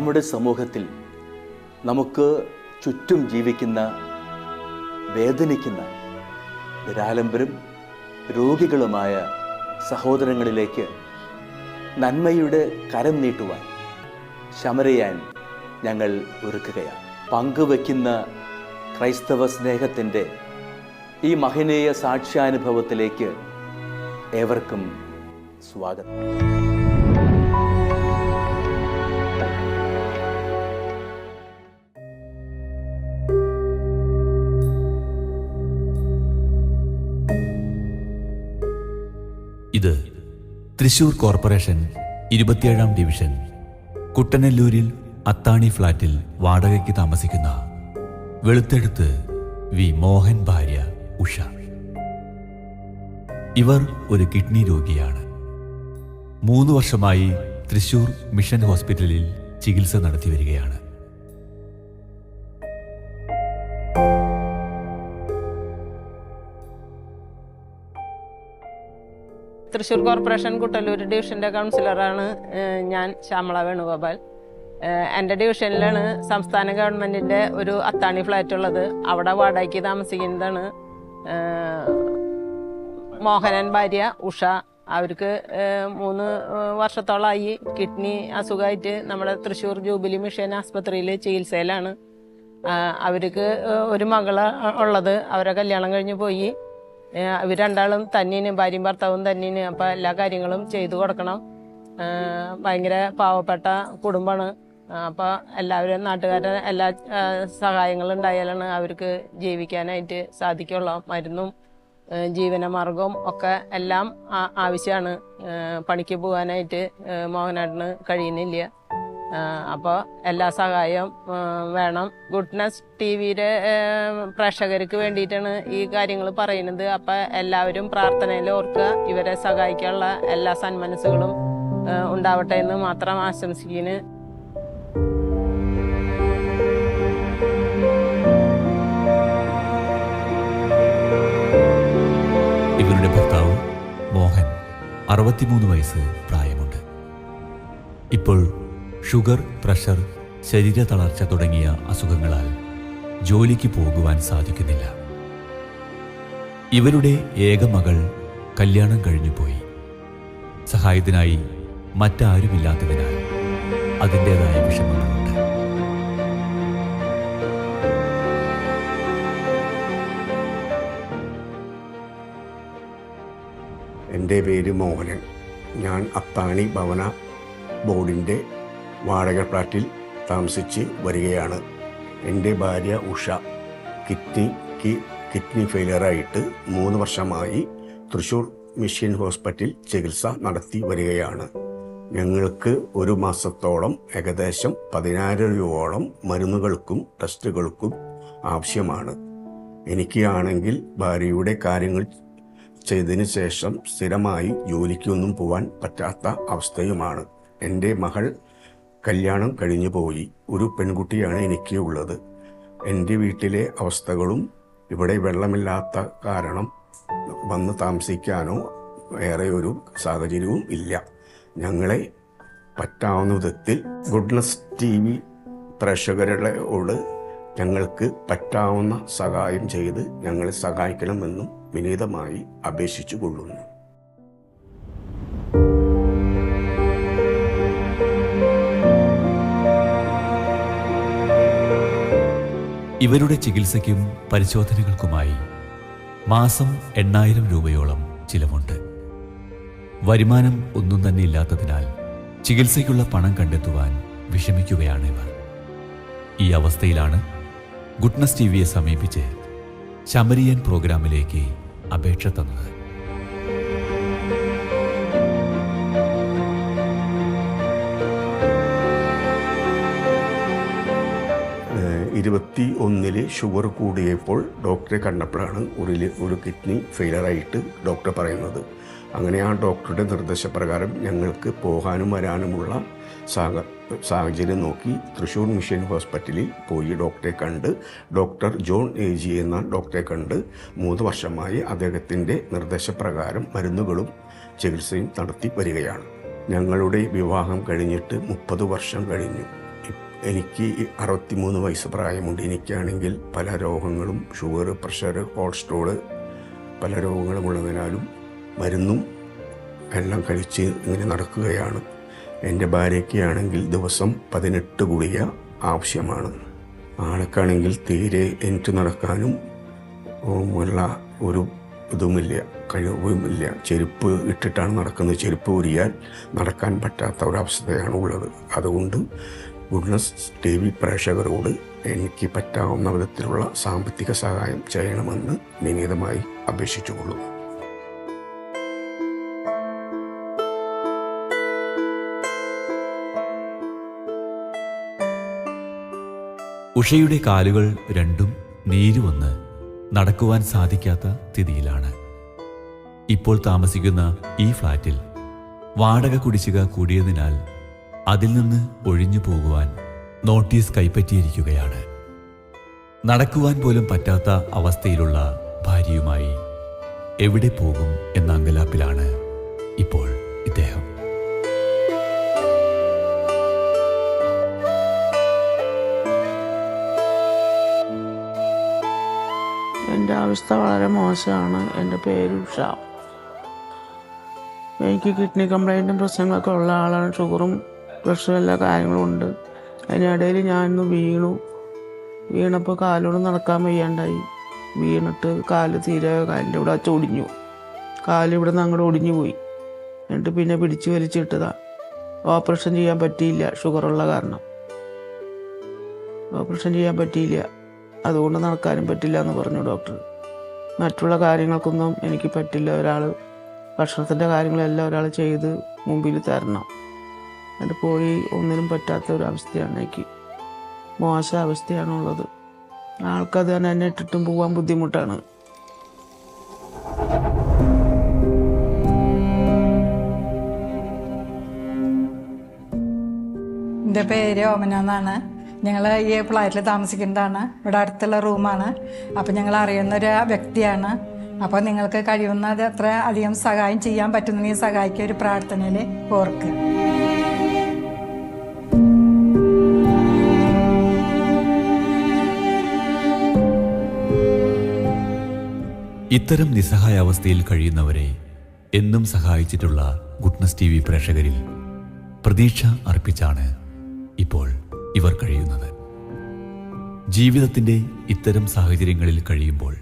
നമ്മുടെ സമൂഹത്തിൽ നമുക്ക് ചുറ്റും ജീവിക്കുന്ന, വേദനിക്കുന്ന, നിരാലംബരും രോഗികളുമായ സഹോദരങ്ങളിലേക്ക് നന്മയുടെ കരം നീട്ടുവാൻ ശമരിയാൻ ഞങ്ങൾ ഒരുക്കുകയാണ്. പങ്കുവയ്ക്കുന്ന ക്രൈസ്തവ സ്നേഹത്തിൻ്റെ ഈ മഹനീയ സാക്ഷ്യാനുഭവത്തിലേക്ക് ഏവർക്കും സ്വാഗതം. ഇത് തൃശൂർ കോർപ്പറേഷൻ 27-ാം ഡിവിഷൻ കുട്ടനെല്ലൂരിൽ അത്താണി ഫ്ളാറ്റിൽ വാടകയ്ക്ക് താമസിക്കുന്ന വെളുത്തെടുത്ത് വി മോഹൻ ഭാര്യ ഉഷ. ഇവർ ഒരു കിഡ്നി രോഗിയാണ്. 3 വർഷമായി തൃശൂർ മിഷൻ ഹോസ്പിറ്റലിൽ ചികിത്സ നടത്തി വരികയാണ്. തൃശ്ശൂർ കോർപ്പറേഷൻ കുട്ടല്ലൂർ ഡിവിഷൻ്റെ കൗൺസിലറാണ് ഞാൻ, ശ്യാമള വേണുഗോപാൽ. എൻ്റെ ഡിവിഷനിലാണ് സംസ്ഥാന ഗവൺമെൻറ്റിൻ്റെ ഒരു അത്താണി ഫ്ലാറ്റ് ഉള്ളത്. അവിടെ വാടകയ്ക്ക് താമസിക്കുന്നതാണ് മോഹനൻ ഭാര്യ ഉഷ. അവർക്ക് 3 വർഷത്തോളമായി കിഡ്നി അസുഖമായിട്ട് നമ്മുടെ തൃശ്ശൂർ ജൂബിലി മിഷൻ ആസ്പത്രിയിൽ ചികിത്സയിലാണ്. അവർക്ക് ഒരു മകള് ഉള്ളത്. അവരെ കല്യാണം കഴിഞ്ഞ് പോയി. ഇവർ രണ്ടാളും തന്നീന്, ഭാര്യയും ഭർത്താവും തന്നീന്. അപ്പോൾ എല്ലാ കാര്യങ്ങളും ചെയ്തു കൊടുക്കണം. ഭയങ്കര പാവപ്പെട്ട കുടുംബമാണ്. അപ്പോൾ എല്ലാവരും നാട്ടുകാരുടെ എല്ലാ സഹായങ്ങളും ഉണ്ടായാലാണ് അവർക്ക് ജീവിക്കാനായിട്ട് സാധിക്കുള്ളൂ. മരുന്നും ജീവനമാർഗവും ഒക്കെ എല്ലാം ആവശ്യമാണ്. പണിക്ക് പോകാനായിട്ട് മോഹനേട്ടന് കഴിയുന്നില്ല. അപ്പോൾ എല്ലാ സഹായം വേണം. ഗുഡ്നസ് TV-യുടെ പ്രേക്ഷകർക്ക് വേണ്ടിയിട്ടാണ് ഈ കാര്യങ്ങൾ പറയുന്നത്. അപ്പം എല്ലാവരും പ്രാർത്ഥനയിൽ ഓർക്കുക. ഇവരെ സഹായിക്കാനുള്ള എല്ലാ സന്മനസ്സുകളും ഉണ്ടാവട്ടെ എന്ന് മാത്രം ആശംസിക്കുന്നു. ഇവരുടെ ഭർത്താവ് മോഹൻ 63 വയസ്സ് പ്രായമുണ്ട്. ഇപ്പോൾ ഷുഗർ, പ്രഷർ, ശരീര തളർച്ച തുടങ്ങിയ അസുഖങ്ങളാൽ ജോലിക്ക് പോകുവാൻ സാധിക്കുന്നില്ല. ഇവരുടെ ഏക മകൾ കല്യാണം കഴിഞ്ഞുപോയി. സഹായത്തിനായി മറ്റാരുമില്ലാത്തതിനാൽ അതിൻ്റെതായ വിഷമങ്ങളുണ്ട്. എൻ്റെ പേര് മോഹനൻ. ഞാൻ അത്താണി ഭവന ബോർഡിൻ്റെ വാടക ഫ്ലാറ്റിൽ താമസിച്ച് വരികയാണ്. എൻ്റെ ഭാര്യ ഉഷ കിഡ്നി ഫെയിലിയറായിട്ട് 3 വർഷമായി തൃശ്ശൂർ മിഷൻ ഹോസ്പിറ്റലിൽ ചികിത്സ നടത്തി വരികയാണ്. ഞങ്ങൾക്ക് ഒരു മാസത്തോളം ഏകദേശം 10,000 രൂപയോളം മരുന്നുകൾക്കും ടെസ്റ്റുകൾക്കും ആവശ്യമാണ്. എനിക്ക് ആണെങ്കിൽ ഭാര്യയുടെ കാര്യങ്ങൾ ചെയ്തതിന് ശേഷം സ്ഥിരമായി ജോലിക്കൊന്നും പോകാൻ പറ്റാത്ത അവസ്ഥയുമാണ്. എൻ്റെ മകൾ കല്യാണം കഴിഞ്ഞു പോയി. ഒരു പെൺകുട്ടിയാണ് എനിക്ക് ഉള്ളത്. എൻ്റെ വീട്ടിലെ അവസ്ഥകളും ഇവിടെ വെള്ളമില്ലാത്ത കാരണം വന്ന് താമസിക്കാനോ വേറെ ഒരു സാഹചര്യവും ഇല്ല. ഞങ്ങളെ പറ്റാവുന്ന വിധത്തിൽ ഗുഡ്നസ് TV പ്രേക്ഷകരോട് ഞങ്ങൾക്ക് പറ്റാവുന്ന സഹായം ചെയ്ത് ഞങ്ങളെ സഹായിക്കണമെന്നും വിനീതമായി അപേക്ഷിച്ചു കൊള്ളുന്നു. ഇവരുടെ ചികിത്സയ്ക്കും പരിശോധനകൾക്കുമായി മാസം 8,000 രൂപയോളം ചിലവുണ്ട്. വരുമാനം ഒന്നും തന്നെ ഇല്ലാത്തതിനാൽ ചികിത്സയ്ക്കുള്ള പണം കണ്ടെത്തുവാൻ വിഷമിക്കുകയാണ് ഇവർ. ഈ അവസ്ഥയിലാണ് ഗുഡ്നസ് TV-യെ സമീപിച്ച് ശമരിയൻ പ്രോഗ്രാമിലേക്ക് അപേക്ഷ തന്നത്. 21 ഷുഗർ കൂടിയപ്പോൾ ഡോക്ടറെ കണ്ടപ്പോഴാണ് ഒരു കിഡ്നി ഫെയിലറായിട്ട് ഡോക്ടർ പറയുന്നത്. അങ്ങനെ ആ ഡോക്ടറുടെ നിർദ്ദേശപ്രകാരം ഞങ്ങൾക്ക് പോകാനും വരാനുമുള്ള സാഹചര്യം നോക്കി തൃശ്ശൂർ മിഷൻ ഹോസ്പിറ്റലിൽ പോയി ഡോക്ടറെ കണ്ട്, ഡോക്ടർ ജോൺ AG എന്ന ഡോക്ടറെ കണ്ട് 3 വർഷമായി അദ്ദേഹത്തിൻ്റെ നിർദ്ദേശപ്രകാരം മരുന്നുകളും ചികിത്സയും നടത്തി വരികയാണ്. ഞങ്ങളുടെ വിവാഹം കഴിഞ്ഞിട്ട് 30 വർഷം കഴിഞ്ഞു. എനിക്ക് 63 വയസ്സ് പ്രായമുണ്ട്. എനിക്കാണെങ്കിൽ പല രോഗങ്ങളും, ഷുഗർ, പ്രഷർ, കൊളസ്ട്രോള്, പല രോഗങ്ങളും ഉള്ളതിനാലും മരുന്നും എല്ലാം കഴിച്ച് ഇങ്ങനെ നടക്കുകയാണ്. എൻ്റെ ഭാര്യയ്ക്കാണെങ്കിൽ ദിവസം 18 ഗുളിക ആവശ്യമാണ്. ആൾക്കാണെങ്കിൽ തീരെ എനിക്ക് നടക്കാനും ഉള്ള ഒരു ഇതുമില്ല, കഴിവുമില്ല. ചെരുപ്പ് ഇട്ടിട്ടാണ് നടക്കുന്നത്. ചെരുപ്പ് ഊരിയാൽ നടക്കാൻ പറ്റാത്ത ഒരവസ്ഥയാണ് ഉള്ളത്. അതുകൊണ്ട് ഗുഡ്നസ് TV പ്രേക്ഷകരോട് എനിക്ക് പറ്റാവുന്ന വിധത്തിലുള്ള സാമ്പത്തിക സഹായം ചെയ്യണമെന്ന് വിനീതമായി അപേക്ഷിച്ചുകൊള്ളു. ഉഷയുടെ കാലുകൾ രണ്ടും നീരുവന്ന് നടക്കുവാൻ സാധിക്കാത്ത സ്ഥിതിയിലാണ്. ഇപ്പോൾ താമസിക്കുന്ന ഈ ഫ്ലാറ്റിൽ വാടക കുടിശ്ശിക കൂടിയതിനാൽ അതിൽ നിന്ന് ഒഴിഞ്ഞു പോകുവാൻ നോട്ടീസ് കൈപ്പറ്റിയിരിക്കുകയാണ്. നടക്കുവാൻ പോലും പറ്റാത്ത അവസ്ഥയിലുള്ള ഭാര്യയുമായി എവിടെ പോകും എന്ന അങ്കലാപ്പിലാണ് ഇപ്പോൾ ഇദ്ദേഹം. എൻ്റെ അവസ്ഥ വളരെ മോശമാണ്. എൻ്റെ പേര് ഉഷ. എനിക്ക് കിഡ്നി കംപ്ലൈൻറ്റും പ്രശ്നങ്ങളൊക്കെ ഉള്ള ആളാണ്. ഷുഗറും പ്രഷറും എല്ലാ കാര്യങ്ങളും ഉണ്ട്. അതിനിടയിൽ ഞാനിന്ന് വീണപ്പോൾ കാലോട് നടക്കാൻ വയ്യാണ്ടായി. വീണിട്ട് കാലിൻ്റെ ഇവിടെ ഒടിഞ്ഞു. ഇവിടെ നിന്ന് അങ്ങോട്ട് ഒടിഞ്ഞു പോയി. എന്നിട്ട് പിന്നെ പിടിച്ച് വലിച്ചിട്ടതാണ്. ഓപ്പറേഷൻ ചെയ്യാൻ പറ്റിയില്ല, ഷുഗറുള്ള കാരണം. ഓപ്പറേഷൻ ചെയ്യാൻ പറ്റിയില്ല, അതുകൊണ്ട് നടക്കാനും പറ്റില്ല എന്ന് പറഞ്ഞു ഡോക്ടർ. മറ്റുള്ള കാര്യങ്ങൾക്കൊന്നും എനിക്ക് പറ്റില്ല. ഭക്ഷണത്തിൻ്റെ കാര്യങ്ങളെല്ലാം ഒരാൾ ചെയ്ത് മുമ്പിൽ തരണം. എന്നിട്ട് പോയി ഒന്നിനും പറ്റാത്ത ഒരവസ്ഥയാണ് എനിക്ക്. മോശം അവസ്ഥയാണുള്ളത്. ആൾക്കത് തന്നെ എന്നെ ഇട്ടിട്ടും പോകാൻ ബുദ്ധിമുട്ടാണ്. എൻ്റെ പേര് ഓമന എന്നാണ്. ഞങ്ങൾ ഈ ഫ്ലാറ്റിൽ താമസിക്കുന്നതാണ്. ഇവിടെ അടുത്തുള്ള റൂമാണ്. അപ്പോൾ ഞങ്ങൾ അറിയുന്നൊരു വ്യക്തിയാണ്. അപ്പോൾ നിങ്ങൾക്ക് കഴിയുന്നത് അത്ര അധികം സഹായം ചെയ്യാൻ പറ്റുന്നെങ്കിൽ സഹായിക്കുക, ഒരു പ്രാർത്ഥനയിൽ ഓർക്കുക. ഇത്തരം നിസ്സഹായാവസ്ഥയിൽ കഴിയുന്നവരെ എന്നും സഹായിച്ചിട്ടുള്ള ഗുഡ്നസ് TV പ്രേക്ഷകരിൽ പ്രതീക്ഷ അർപ്പിച്ചാണ് ഇപ്പോൾ ഇവർ കഴിയുന്നത്. ജീവിതത്തിൻ്റെ ഇത്തരം സാഹചര്യങ്ങളിൽ കഴിയുമ്പോൾ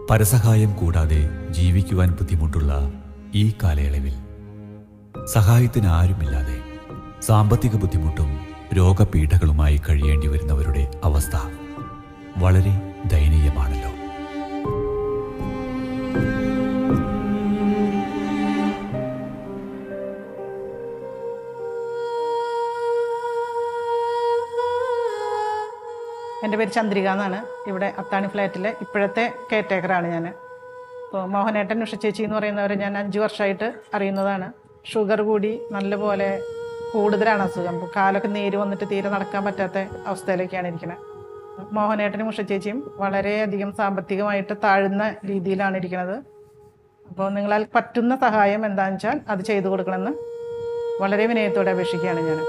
പരസഹായം കൂടാതെ ജീവിക്കുവാൻ ബുദ്ധിമുട്ടുള്ള ഈ കാലയളവിൽ സഹായത്തിന് ആരുമില്ലാതെ സാമ്പത്തിക ബുദ്ധിമുട്ടും രോഗപീഠകളുമായി കഴിയേണ്ടി വരുന്നവരുടെ അവസ്ഥ വളരെ ദയനീയമാണല്ലോ. എൻ്റെ പേര് ചന്ദ്രിക എന്നാണ്. ഇവിടെ അത്താണി ഫ്ലാറ്റിലെ ഇപ്പോഴത്തെ കെയർടേക്കറാണ് ഞാൻ. ഇപ്പോൾ മോഹനേട്ടൻ, ഉഷ ചേച്ചി എന്ന് പറയുന്നവരെ ഞാൻ 5 വർഷമായിട്ട് അറിയുന്നതാണ്. ഷുഗർ കൂടി നല്ലപോലെ കൂടുതലാണ് അസുഖം. ഇപ്പോൾ കാലൊക്കെ നീര് വന്നിട്ട് തീരെ നടക്കാൻ പറ്റാത്ത അവസ്ഥയിലേക്കാണ് ഇരിക്കുന്നത്. മോഹനേട്ടനും ഉഷ ചേച്ചിയും വളരെയധികം സാമ്പത്തികമായിട്ട് താഴ്ന്ന രീതിയിലാണ് ഇരിക്കുന്നത്. അപ്പോൾ നിങ്ങളാൽ പറ്റുന്ന സഹായം എന്താണെന്ന് വെച്ചാൽ അത് ചെയ്തു കൊടുക്കണമെന്ന് വളരെ വിനയത്തോടെ അപേക്ഷിക്കുകയാണ് ഞാൻ.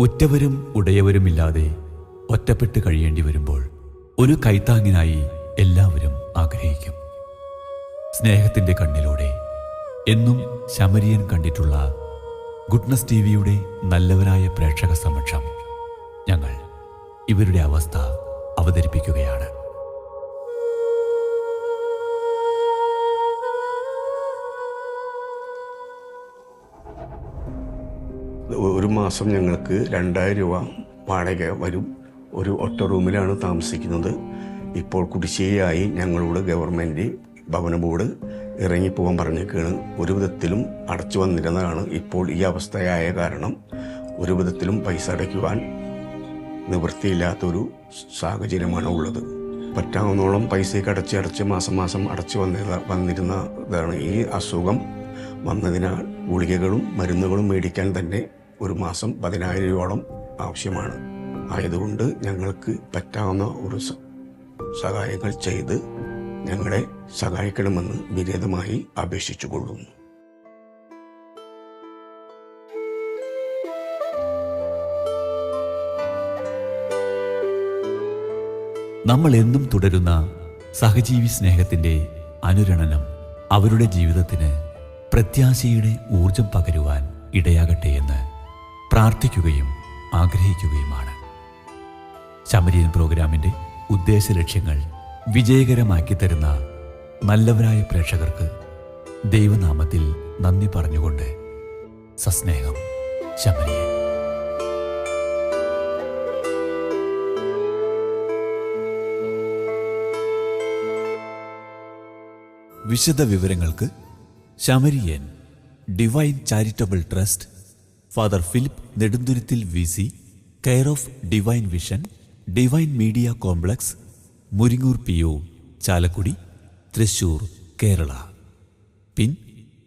ഉറ്റവരും ഉടയവരുമില്ലാതെ ഒറ്റപ്പെട്ട് കഴിയേണ്ടി വരുമ്പോൾ ഒരു കൈത്താങ്ങിനായി എല്ലാവരും ആഗ്രഹിക്കും. സ്നേഹത്തിൻ്റെ കണ്ണിലൂടെ എന്നും ശമരിയൻ കണ്ടിട്ടുള്ള ഗുഡ്നസ് TVയുടെ നല്ലവരായ പ്രേക്ഷക സമക്ഷം ഞങ്ങൾ ഇവരുടെ അവസ്ഥ അവതരിപ്പിക്കുകയാണ്. ഒരു മാസം ഞങ്ങൾക്ക് 2000 രൂപ വാടക വരും. ഒരു ഒറ്റ റൂമിലാണ് താമസിക്കുന്നത്. ഇപ്പോൾ കുടിശ്ശികയായി ഞങ്ങളോട് ഗവൺമെൻറ് ഭവന ബോർഡ് ഇറങ്ങിപ്പോകാൻ പറഞ്ഞേക്കാണ്. ഒരു വിധത്തിലും അടച്ചു വന്നിരുന്നതാണ്. ഇപ്പോൾ ഈ അവസ്ഥയായ കാരണം ഒരു വിധത്തിലും പൈസ അടയ്ക്കുവാൻ നിവൃത്തിയില്ലാത്തൊരു സാഹചര്യമാണ് ഉള്ളത്. പറ്റാവുന്നോളം പൈസയൊക്കെ അടച്ച് മാസം അടച്ചു വന്നിരുന്നതാണ്. ഈ അസുഖം വന്നതിനാൽ ഗുളികകളും മരുന്നുകളും മേടിക്കാൻ തന്നെ ഒരു മാസം 10,000 രൂപയോളം ആവശ്യമാണ്. ആയതുകൊണ്ട് ഞങ്ങൾക്ക് പറ്റാവുന്ന ഒരു സഹായങ്ങൾ ചെയ്ത് ഞങ്ങളെ സഹായിക്കണമെന്ന് വിനീതമായി അപേക്ഷിച്ചു കൊള്ളുന്നു. നമ്മൾ എന്നും തുടരുന്ന സഹജീവി സ്നേഹത്തിൻ്റെ അനുരണനം അവരുടെ ജീവിതത്തിന് പ്രത്യാശയുടെ ഊർജം പകരുവാൻ ഇടയാകട്ടെ എന്ന് പ്രാർത്ഥിക്കുകയും ആഗ്രഹിക്കുകയുമാണ്. ശമരിയൻ പ്രോഗ്രാമിൻ്റെ ഉദ്ദേശ ലക്ഷ്യങ്ങൾ വിജയകരമാക്കി തരുന്ന നല്ലവരായ പ്രേക്ഷകർക്ക് ദൈവനാമത്തിൽ നന്ദി പറഞ്ഞുകൊണ്ട് സസ്നേഹം ശമരിയൻ. വിശദ വിവരങ്ങൾക്ക് Samarian divine charitable trust, father Philip Nedumthuruthil VC, care of divine vision, divine media complex, Muringoor PO, Chalakudy, Thrissur, Kerala. Pin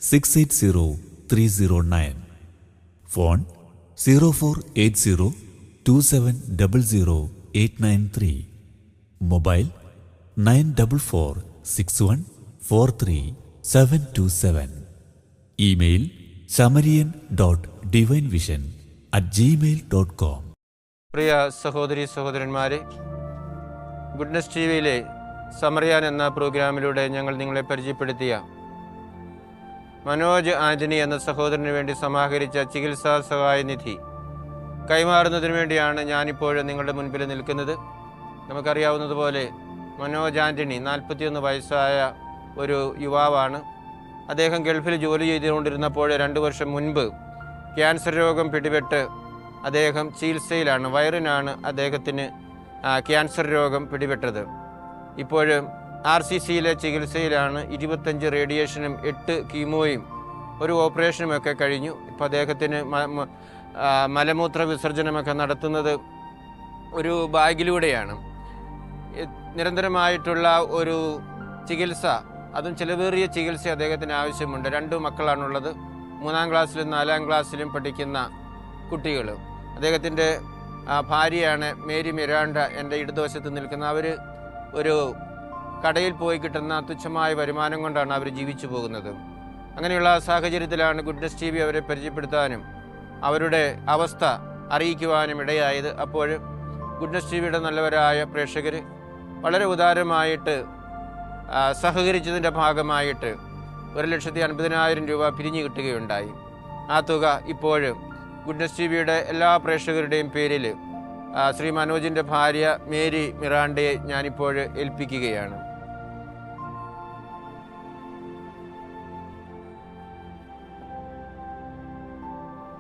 680309. Phone 048027000893. Mobile 9446143727. Email samarian.divinevision@gmail.com. പ്രിയ സഹോദരി സഹോദരന്മാരെ, ഗുഡ്നസ് TVയിലെ സമറിയാൻ എന്ന പ്രോഗ്രാമിലൂടെ ഞങ്ങൾ നിങ്ങളെ പരിചയപ്പെടുത്തിയ മനോജ് ആൻ്റണി എന്ന സഹോദരന് വേണ്ടി സമാഹരിച്ച ചികിത്സാ സഹായ നിധി കൈമാറുന്നതിന് വേണ്ടിയാണ് ഞാനിപ്പോൾ നിങ്ങളുടെ മുൻപിൽ നിൽക്കുന്നത്. നമുക്കറിയാവുന്നതുപോലെ മനോജ് ആൻ്റണി 41 വയസ്സായ ഒരു യുവാവാണ്. അദ്ദേഹം ഗൾഫിൽ ജോലി ചെയ്തുകൊണ്ടിരുന്നപ്പോൾ 2 വർഷം മുൻപ് ക്യാൻസർ രോഗം പിടിപെട്ട് അദ്ദേഹം ചികിത്സയിലാണ്. വയറിനാണ് അദ്ദേഹത്തിന് ക്യാൻസർ രോഗം പിടിപെട്ടത്. ഇപ്പോൾ RCCയിലെ ചികിത്സയിലാണ്. 25 റേഡിയേഷനും 8 കീമോയും ഒരു ഓപ്പറേഷനുമൊക്കെ കഴിഞ്ഞു. ഇപ്പോൾ അദ്ദേഹത്തിന് മലമൂത്ര വിസർജനമൊക്കെ നടത്തുന്നത് ഒരു ബാഗിലൂടെയാണ്. നിരന്തരമായിട്ടുള്ള ഒരു ചികിത്സ, അതും ചിലവേറിയ ചികിത്സ അദ്ദേഹത്തിന് ആവശ്യമുണ്ട്. 2 മക്കളാണുള്ളത്. 3ാം ക്ലാസ്സിലും 4ാം ക്ലാസ്സിലും പഠിക്കുന്ന കുട്ടികൾ. അദ്ദേഹത്തിൻ്റെ ഭാര്യയാണ് മേരി മിറാണ്ട, എൻ്റെ ഇടതുവശത്ത് നിൽക്കുന്ന. അവർ ഒരു കടയിൽ പോയി കിട്ടുന്ന തുച്ഛമായ വരുമാനം കൊണ്ടാണ് അവർ ജീവിച്ചു പോകുന്നത്. അങ്ങനെയുള്ള സാഹചര്യത്തിലാണ് ഗുഡ്നസ് TV അവരെ പരിചയപ്പെടുത്താനും അവരുടെ അവസ്ഥ അറിയിക്കുവാനും ഇടയായത്. അപ്പോൾ ഗുഡ്നസ് TVയുടെ നല്ലവരായ പ്രേക്ഷകർ വളരെ ഉദാരമായിട്ട് സഹകരിച്ചതിൻ്റെ ഭാഗമായിട്ട് 1,50,000 രൂപ പിരിഞ്ഞു കിട്ടുകയുണ്ടായി. ആ തുക ഇപ്പോൾ ഗുഡ്നസ് TVയുടെ എല്ലാ പ്രേക്ഷകരുടെയും പേരിൽ ശ്രീ മനോജിൻ്റെ ഭാര്യ മേരി മിറാണ്ടയെ ഞാനിപ്പോൾ ഏൽപ്പിക്കുകയാണ്.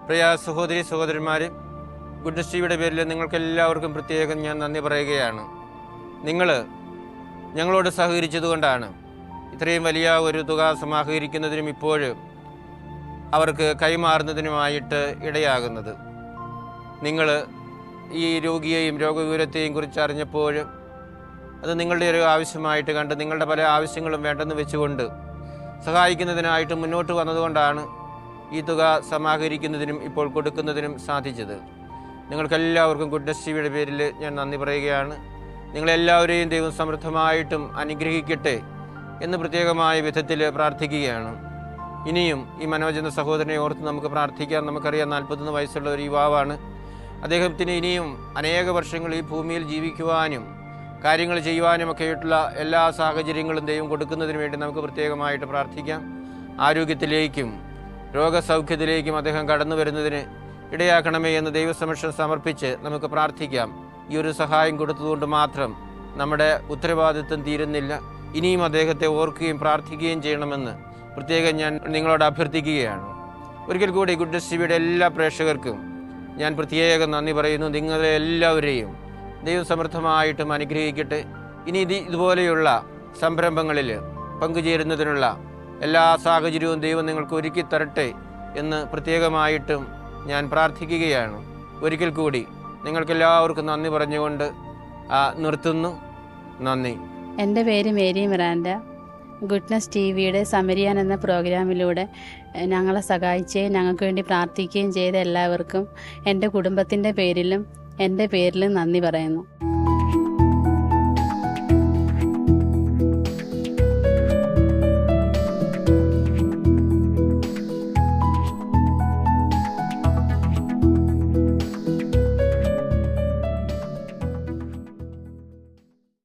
പ്രിയ സഹോദരി സഹോദരന്മാർ, ഗുഡ്നസ് TVയുടെ പേരിൽ നിങ്ങൾക്കെല്ലാവർക്കും പ്രത്യേകം ഞാൻ നന്ദി പറയുകയാണ്. നിങ്ങൾ ഞങ്ങളോട് സഹകരിച്ചതുകൊണ്ടാണ് ഇത്രയും വലിയ ഒരു തുക സമാഹരിക്കുന്നതിനും ഇപ്പോൾ അവർക്ക് കൈമാറുന്നതിനുമായിട്ട് ഇടയാകുന്നത്. നിങ്ങൾ ഈ രോഗിയെയും രോഗവിവരത്തെയും കുറിച്ച് അറിഞ്ഞപ്പോൾ അത് നിങ്ങളുടെ ഒരു ആവശ്യമായിട്ട് കണ്ട് നിങ്ങളുടെ പല ആവശ്യങ്ങളും വേണ്ടെന്ന് വെച്ചുകൊണ്ട് സഹായിക്കുന്നതിനായിട്ട് മുന്നോട്ട് വന്നതുകൊണ്ടാണ് ഈ തുക സമാഹരിക്കുന്നതിനും ഇപ്പോൾ കൊടുക്കുന്നതിനും സാധിച്ചത്. നിങ്ങൾക്കെല്ലാവർക്കും ഗുഡ്നസ് TVയുടെ പേരിൽ ഞാൻ നന്ദി പറയുകയാണ്. നിങ്ങളെല്ലാവരെയും ദൈവം സമൃദ്ധമായിട്ടും അനുഗ്രഹിക്കട്ടെ എന്ന് പ്രത്യേകമായ വിധത്തിൽ പ്രാർത്ഥിക്കുകയാണ്. ഇനിയും ഈ മനോജ് എന്ന സഹോദരനെ ഓർത്ത് നമുക്ക് പ്രാർത്ഥിക്കാം. നമുക്കറിയാം 41 വയസ്സുള്ള ഒരു യുവാവാണ്. അദ്ദേഹത്തിന് ഇനിയും അനേക വർഷങ്ങൾ ഈ ഭൂമിയിൽ ജീവിക്കുവാനും കാര്യങ്ങൾ ചെയ്യുവാനുമൊക്കെയായിട്ടുള്ള എല്ലാ സാഹചര്യങ്ങളും ദൈവം കൊടുക്കുന്നതിന് വേണ്ടി നമുക്ക് പ്രത്യേകമായിട്ട് പ്രാർത്ഥിക്കാം. ആരോഗ്യത്തിലേക്കും രോഗസൗഖ്യത്തിലേക്കും അദ്ദേഹം കടന്നു വരുന്നതിന് ഇടയാക്കണമേ എന്ന് ദൈവസമക്ഷം സമർപ്പിച്ച് നമുക്ക് പ്രാർത്ഥിക്കാം. ഈ ഒരു സഹായം കൊടുത്തതുകൊണ്ട് മാത്രം നമ്മുടെ ഉത്തരവാദിത്വം തീരുന്നില്ല. ഇനിയും അദ്ദേഹത്തെ ഓർക്കുകയും പ്രാർത്ഥിക്കുകയും ചെയ്യണമെന്ന് പ്രത്യേകം ഞാൻ നിങ്ങളോട് അഭ്യർത്ഥിക്കുകയാണ്. ഒരിക്കൽ കൂടി ഗുഡ്നസ് TVയുടെ എല്ലാ പ്രേക്ഷകർക്കും ഞാൻ പ്രത്യേകം നന്ദി പറയുന്നു. നിങ്ങളെ എല്ലാവരെയും ദൈവം സമൃദ്ധമായിട്ടും അനുഗ്രഹിക്കട്ടെ. ഇനി ഇതുപോലെയുള്ള സംരംഭങ്ങളിൽ പങ്കുചേരുന്നതിനുള്ള എല്ലാ സാഹചര്യവും ദൈവം നിങ്ങൾക്ക് ഒരുക്കി തരട്ടെ എന്ന് പ്രത്യേകമായിട്ടും ഞാൻ പ്രാർത്ഥിക്കുകയാണ്. ഒരിക്കൽ കൂടി നിങ്ങൾക്കെല്ലാവർക്കും നന്ദി പറഞ്ഞുകൊണ്ട് നിർത്തുന്നു. നന്ദി. എൻ്റെ പേര് മേരി മിറാൻഡ. ഗുഡ്നസ് TVയുടെ സമരിയാൻ എന്ന പ്രോഗ്രാമിലൂടെ ഞങ്ങളെ സഹായിക്കുകയും ഞങ്ങൾക്ക് വേണ്ടി പ്രാർത്ഥിക്കുകയും ചെയ്ത എല്ലാവർക്കും എൻ്റെ കുടുംബത്തിൻ്റെ പേരിലും എൻ്റെ പേരിലും നന്ദി പറയുന്നു.